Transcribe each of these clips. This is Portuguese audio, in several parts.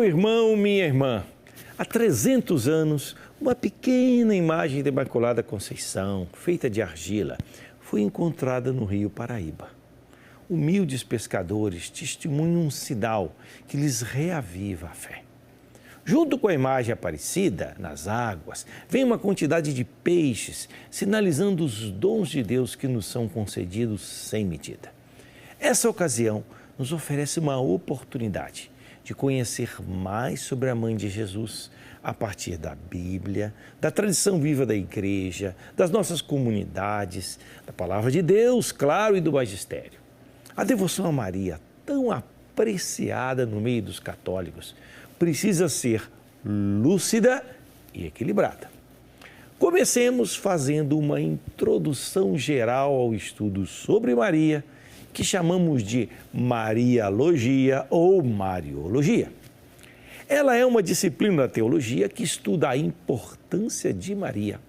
Meu irmão, minha irmã, há 300 anos, uma pequena imagem da Imaculada Conceição, feita de argila, foi encontrada no Rio Paraíba. Humildes pescadores testemunham um sinal que lhes reaviva a fé. Junto com a imagem aparecida nas águas, vem uma quantidade de peixes, sinalizando os dons de Deus que nos são concedidos sem medida. Essa ocasião nos oferece uma oportunidade de conhecer mais sobre a Mãe de Jesus, a partir da Bíblia, da tradição viva da Igreja, das nossas comunidades, da Palavra de Deus, claro, e do Magistério. A devoção a Maria, tão apreciada no meio dos católicos, precisa ser lúcida e equilibrada. Comecemos fazendo uma introdução geral ao estudo sobre Maria, que chamamos de Mariologia ou Mariologia. Ela é uma disciplina da teologia que estuda a importância de Maria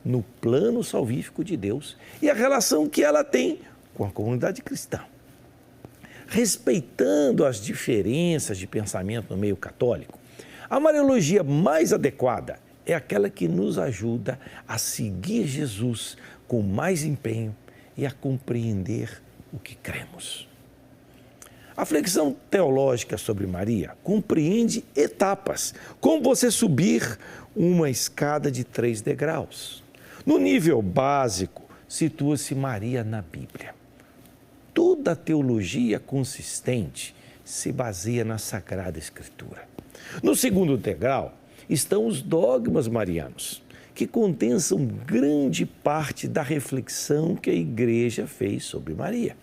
no plano salvífico de Deus e a relação que ela tem com a comunidade cristã. Respeitando as diferenças de pensamento no meio católico, a Mariologia mais adequada é aquela que nos ajuda a seguir Jesus com mais empenho e a compreender o que cremos. A flexão teológica sobre Maria compreende etapas, como você subir uma escada de 3 degraus. No nível básico, situa-se Maria na Bíblia. Toda a teologia consistente se baseia na Sagrada Escritura. No segundo degrau estão os dogmas marianos, que condensam grande parte da reflexão que a Igreja fez sobre Maria.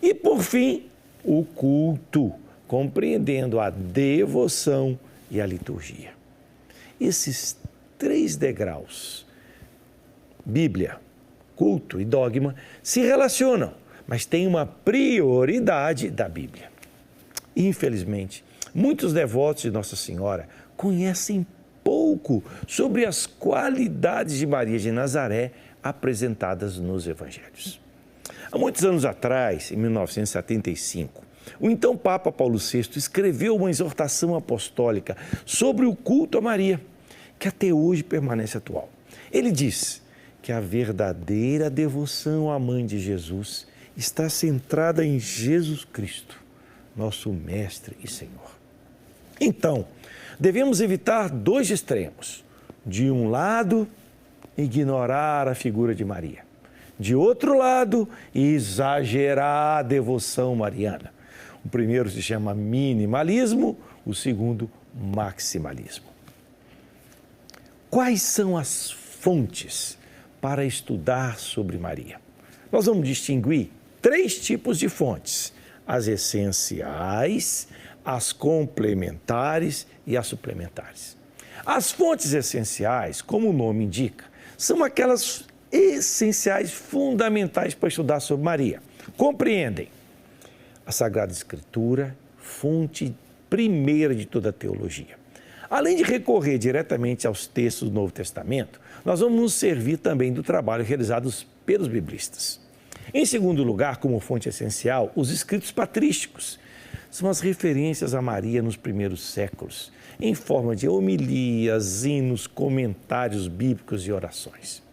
E, por fim, o culto, compreendendo a devoção e a liturgia. Esses 3 degraus, Bíblia, culto e dogma, se relacionam, mas têm uma prioridade da Bíblia. Infelizmente, muitos devotos de Nossa Senhora conhecem pouco sobre as qualidades de Maria de Nazaré apresentadas nos Evangelhos. Há muitos anos atrás, em 1975, o então Papa Paulo VI escreveu uma exortação apostólica sobre o culto a Maria, que até hoje permanece atual. Ele diz que a verdadeira devoção à Mãe de Jesus está centrada em Jesus Cristo, nosso Mestre e Senhor. Então, devemos evitar 2 extremos. De um lado, ignorar a figura de Maria. De outro lado, exagerar a devoção mariana. O primeiro se chama minimalismo, o segundo, maximalismo. Quais são as fontes para estudar sobre Maria? Nós vamos distinguir 3 tipos de fontes: as essenciais, as complementares e as suplementares. As fontes essenciais, como o nome indica, são aquelas essenciais, fundamentais para estudar sobre Maria. Compreendem a Sagrada Escritura, fonte primeira de toda a teologia. Além de recorrer diretamente aos textos do Novo Testamento, nós vamos nos servir também do trabalho realizado pelos biblistas. Em segundo lugar, como fonte essencial, os escritos patrísticos. São as referências a Maria nos primeiros séculos, em forma de homilias, hinos, comentários bíblicos e orações.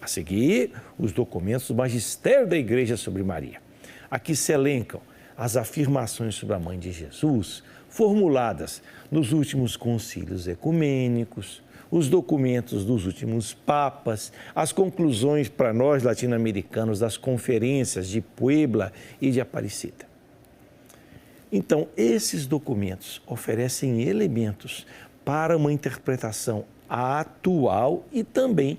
A seguir, os documentos do Magistério da Igreja sobre Maria. Aqui se elencam as afirmações sobre a Mãe de Jesus, formuladas nos últimos concílios ecumênicos, os documentos dos últimos papas, as conclusões para nós latino-americanos das conferências de Puebla e de Aparecida. Então, esses documentos oferecem elementos para uma interpretação atual e também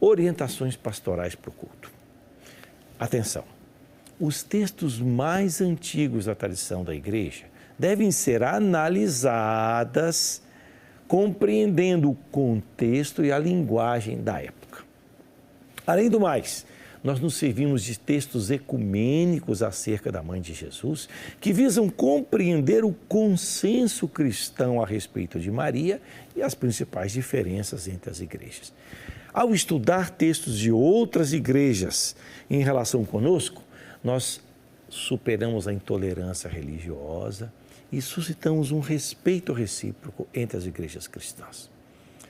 orientações pastorais para o culto. Atenção! Os textos mais antigos da tradição da Igreja devem ser analisadas compreendendo o contexto e a linguagem da época. Além do mais, nós nos servimos de textos ecumênicos acerca da Mãe de Jesus, que visam compreender o consenso cristão a respeito de Maria e as principais diferenças entre as igrejas. Ao estudar textos de outras igrejas em relação conosco, nós superamos a intolerância religiosa e suscitamos um respeito recíproco entre as igrejas cristãs.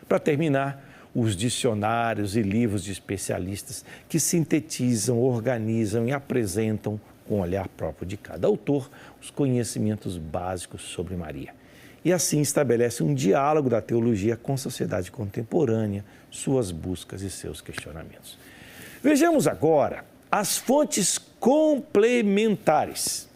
Para terminar, os dicionários e livros de especialistas que sintetizam, organizam e apresentam com o olhar próprio de cada autor os conhecimentos básicos sobre Maria. E assim estabelece um diálogo da teologia com a sociedade contemporânea, suas buscas e seus questionamentos. Vejamos agora as fontes complementares.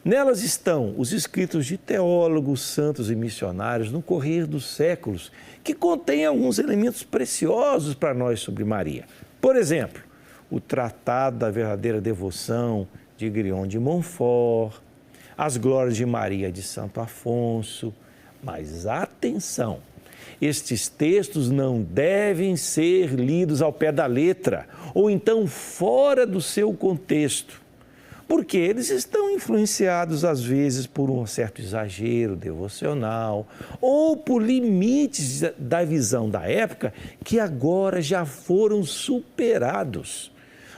Nelas estão os escritos de teólogos, santos e missionários no correr dos séculos, que contêm alguns elementos preciosos para nós sobre Maria. Por exemplo, o Tratado da Verdadeira Devoção de Grignon de Montfort, as Glórias de Maria de Santo Afonso. Mas atenção, estes textos não devem ser lidos ao pé da letra ou então fora do seu contexto, porque eles estão influenciados às vezes por um certo exagero devocional ou por limites da visão da época que agora já foram superados.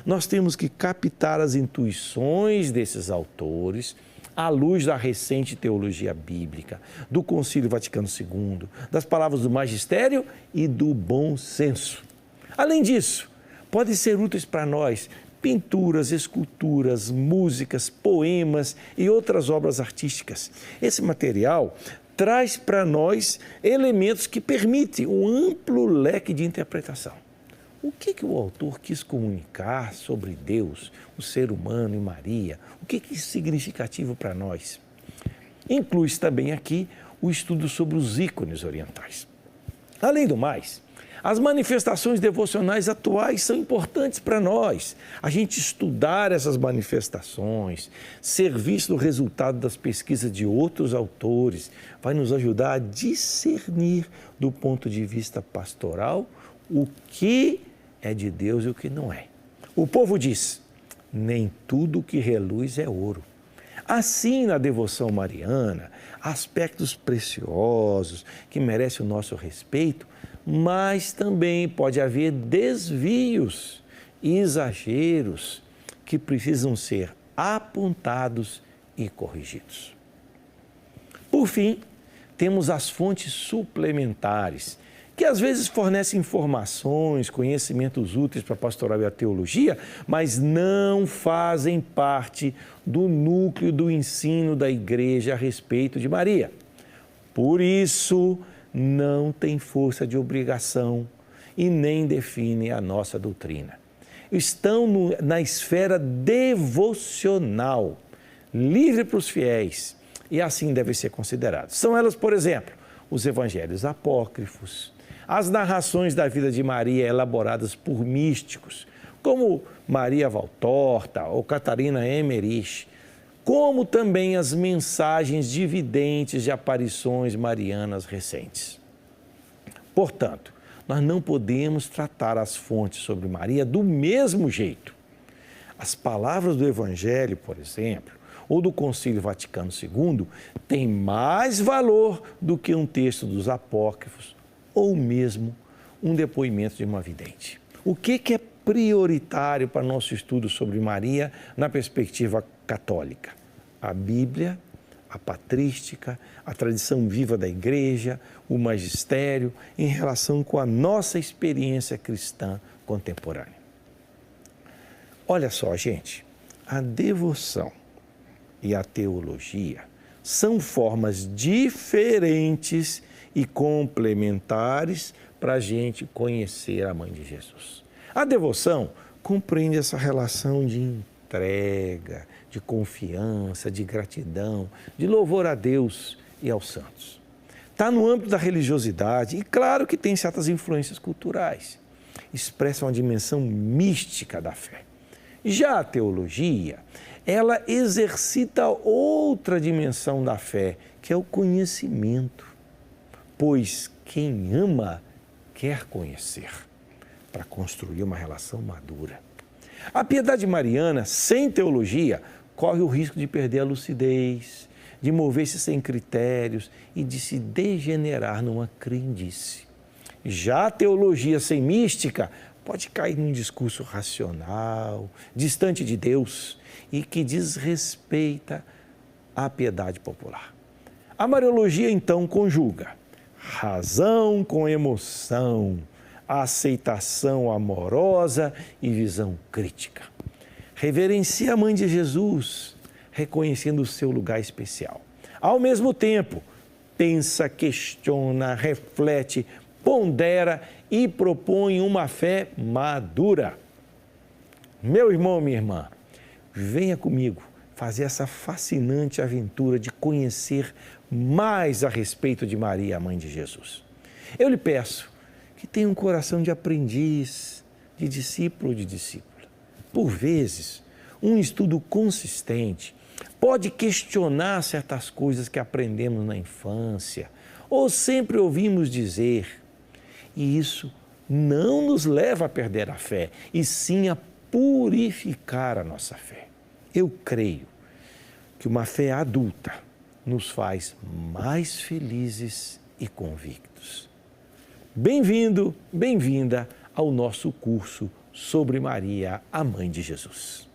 Nós temos que captar as intuições desses autores à luz da recente teologia bíblica, do Concílio Vaticano II, das palavras do magistério e do bom senso. Além disso, podem ser úteis para nós pinturas, esculturas, músicas, poemas e outras obras artísticas. Esse material traz para nós elementos que permitem um amplo leque de interpretação. O que o autor quis comunicar sobre Deus, o ser humano e Maria? O que é significativo para nós? Inclui-se também aqui o estudo sobre os ícones orientais. Além do mais, as manifestações devocionais atuais são importantes para nós. A gente estudar essas manifestações, ser visto o resultado das pesquisas de outros autores, vai nos ajudar a discernir do ponto de vista pastoral o que é de Deus e o que não é. O povo diz, nem tudo que reluz é ouro. Assim, na devoção mariana, há aspectos preciosos que merecem o nosso respeito, mas também pode haver desvios e exageros que precisam ser apontados e corrigidos. Por fim, temos as fontes suplementares, que às vezes fornecem informações, conhecimentos úteis para a pastoral e a teologia, mas não fazem parte do núcleo do ensino da igreja a respeito de Maria. Por isso, não tem força de obrigação e nem definem a nossa doutrina. Estão na esfera devocional, livre para os fiéis, e assim devem ser considerados. São elas, por exemplo, os evangelhos apócrifos, as narrações da vida de Maria elaboradas por místicos, como Maria Valtorta ou Catarina Emmerich, como também as mensagens dividentes de aparições marianas recentes. Portanto, nós não podemos tratar as fontes sobre Maria do mesmo jeito. As palavras do Evangelho, por exemplo, ou do Concílio Vaticano II, têm mais valor do que um texto dos apócrifos ou mesmo um depoimento de uma vidente. O que é prioritário para nosso estudo sobre Maria na perspectiva católica? A Bíblia, a patrística, a tradição viva da Igreja, o magistério, em relação com a nossa experiência cristã contemporânea. Olha só, gente, a devoção e a teologia são formas diferentes e complementares para a gente conhecer a Mãe de Jesus. A devoção compreende essa relação de entrega, de confiança, de gratidão, de louvor a Deus e aos santos. Está no âmbito da religiosidade e claro que tem certas influências culturais. Expressa uma dimensão mística da fé. Já a teologia, ela exercita outra dimensão da fé, que é o conhecimento. Pois quem ama quer conhecer, para construir uma relação madura. A piedade mariana, sem teologia, corre o risco de perder a lucidez, de mover-se sem critérios e de se degenerar numa crendice. Já a teologia sem mística pode cair num discurso racional, distante de Deus e que desrespeita a piedade popular. A Mariologia, então, conjuga razão com emoção, aceitação amorosa e visão crítica. Reverencia a Mãe de Jesus, reconhecendo o seu lugar especial. Ao mesmo tempo, pensa, questiona, reflete, pondera e propõe uma fé madura. Meu irmão, minha irmã, venha comigo fazer essa fascinante aventura de conhecer mais a respeito de Maria, a Mãe de Jesus. Eu lhe peço que tenha um coração de aprendiz, de discípulo ou de discípula. Por vezes, um estudo consistente pode questionar certas coisas que aprendemos na infância ou sempre ouvimos dizer. E isso não nos leva a perder a fé, e sim a purificar a nossa fé. Eu creio que uma fé adulta nos faz mais felizes e convictos. Bem-vindo, bem-vinda ao nosso curso sobre Maria, a Mãe de Jesus.